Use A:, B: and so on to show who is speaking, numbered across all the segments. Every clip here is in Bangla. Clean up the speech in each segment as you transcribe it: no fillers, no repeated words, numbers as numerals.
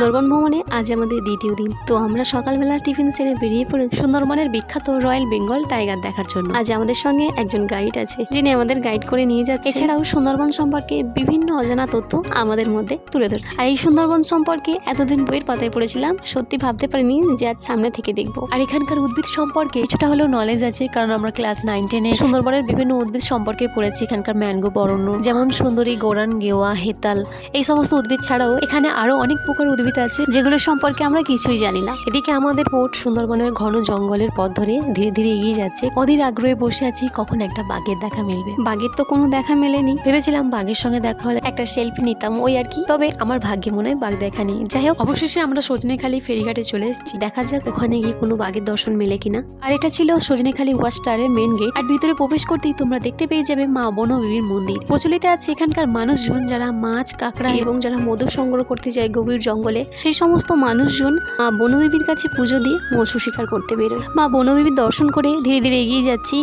A: সুন্দরবন ভ্রমণে আজ আমাদের দ্বিতীয় দিন। তো আমরা সকালবেলা টিফিন সেরে বেরিয়ে পড়েছি সুন্দরবনের বিখ্যাত রয়্যাল বেঙ্গল টাইগার দেখার জন্য। আজ আমাদের সঙ্গে একজন গাইড আছে যিনি আমাদের গাইড করে নিয়ে যাচ্ছে। এছাড়াও সুন্দরবন সম্পর্কে বিভিন্ন অজানা তথ্য আমাদের মধ্যে তুলে ধরছে। আর এই সুন্দরবন সম্পর্কে এতদিন বইয়ের পাতায় পড়েছিলাম, সত্যি ভাবতে পারিনি যে আজ সামনে থেকে দেখবো। আর এখানকার উদ্ভিদ সম্পর্কে কিছুটা হলেও নলেজ আছে, কারণ আমরা ক্লাস 9-10-এ সুন্দরবনের বিভিন্ন উদ্ভিদ সম্পর্কে পড়েছি। এখানকার ম্যানগ্রোভ অরণ্য, যেমন সুন্দরী, গোরান, গেওয়া, হেতাল, এই সমস্ত উদ্ভিদ ছাড়াও এখানে আরো অনেক প্রকার উদ্ভিদ আছে যেগুলো সম্পর্কে আমরা কিছুই জানি না। এদিকে আমাদের বোট সুন্দরবনের ঘন জঙ্গলের পথ ধরে ধীরে ধীরে এগিয়ে যাচ্ছে। অধীর আগ্রহে বসে আছি কখন একটা বাঘের দেখা মিলবে। বাঘের তো কোনো দেখা মেলেনি, ভেবেছিলাম বাঘের সঙ্গে দেখা হলে একটা সেলফি নিতাম, ওই আর কি। তবে আমার ভাগ্যে মনে হয় বাঘ দেখা নেই। যাই হোক, অবশেষে আমরা সজনেখালি ফেরিঘাটে চলে এসেছি। দেখা যাক ওখানে গিয়ে কোনো বাঘের দর্শন মেলে কিনা। আর এটা ছিল সজনেখালি ওয়াচ টাওয়ারের মেন গেট। আর ভিতরে প্রবেশ করতেই তোমরা দেখতে পেয়ে যাবে মা বনবিবির মন্দির। প্রচলিত আছে এখানকার মানুষজন যারা মাছ, কাঁকড়া এবং যারা মধু সংগ্রহ করতে যায় গভীর জঙ্গলে, সেই সমস্ত মানুষজন মা বনবিবির কাছে পুজো দিয়ে মৎস্য শিকার করতে বেরোয়। মা বনবিবির দর্শন করে ধীরে ধীরে এগিয়ে যাচ্ছি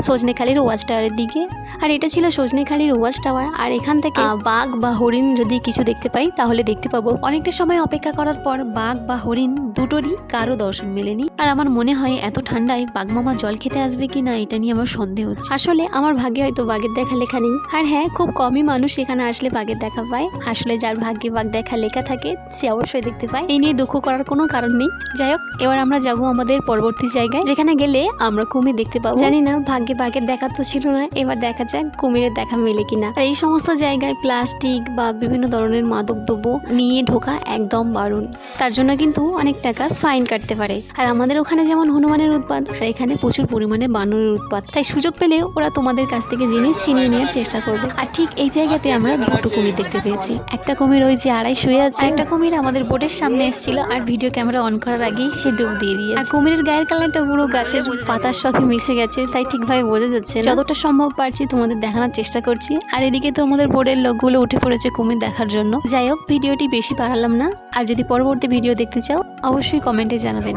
A: সজনেখালির ওয়াচ টাওয়ারের দিকে। আর এটা ছিল সজনেখালির ওয়াচ টাওয়ার। আর এখান থেকে বাঘ বা হরিণ যদি কিছু দেখতে পাই তাহলে দেখতে পাবো। অনেকটা সময় অপেক্ষা করার পর বাঘ বা হরিণ দুটোরই কারো দর্শন মেলেনি। আর আমার মনে হয় এত ঠান্ডায় বাঘ মামা জল খেতে আসবে কিনা এটা নিয়ে আমার সন্দেহ হচ্ছে। আসলে আমার ভাগ্যে হয়তো বাঘের দেখা লেখা নেই। আর হ্যাঁ, খুব কমই মানুষ এখানে আসলে বাঘের দেখা পায়। আসলে যার ভাগ্যে বাঘ দেখা লেখা থাকে সে অবশ্যই দেখতে পায়, এই নিয়ে দুঃখ করার কোনো কারণ নেই। যাই হোক, এবার আমরা যাবো আমাদের পরবর্তী জায়গায়, যেখানে গেলে আমরা কুমির দেখতে পাবো। জানি না ভাগ্যে বাঘের দেখা তো ছিল না, এবার দেখা যাক কুমিরের দেখা মেলে কিনা। আর এই সমস্ত জায়গায় প্লাস্টিক বা বিভিন্ন ধরনের মাদক দ্রব্য নিয়ে ঢোকা একদম বারণ, তার জন্য কিন্তু অনেক টাকার ফাইন কাটতে পারে। আর আমাদের ওখানে যেমন হনুমানের উৎপাত, আর এখানে প্রচুর পরিমাণে বানরের উৎপাত, তাই সুযোগ পেলে ওরা তোমাদের কাছ থেকে জিনিস ছিনিয়ে নেওয়ার চেষ্টা করবে। আর ঠিক এই জায়গাতে আমরা দুটো কুমির দেখতে পেয়েছি। একটা কুমির ওই যে আড়াই শুয়ে আছে, একটা কুমির আমাদের বোটের সামনে এসেছিল আর ভিডিও ক্যামেরা অন করার আগেই সে ডুব দিয়ে দিয়েছে। আর কুমিরের গায়ের কালারটা পুরো গাছের পাতার সাথে মিশে গেছে, তাই ঠিকভাবে বোঝা যাচ্ছে না। যতটা সম্ভব পারছি তোমাদের দেখানোর চেষ্টা করছি। আর এদিকে তো আমাদের বোর্ডের লোকগুলো উঠে পড়েছে কুমির দেখার জন্য। যাই হোক, ভিডিওটি বেশি বাড়ালাম না। আর যদি পরবর্তী ভিডিও দেখতে চাও অবশ্যই কমেন্টে জানাবেন।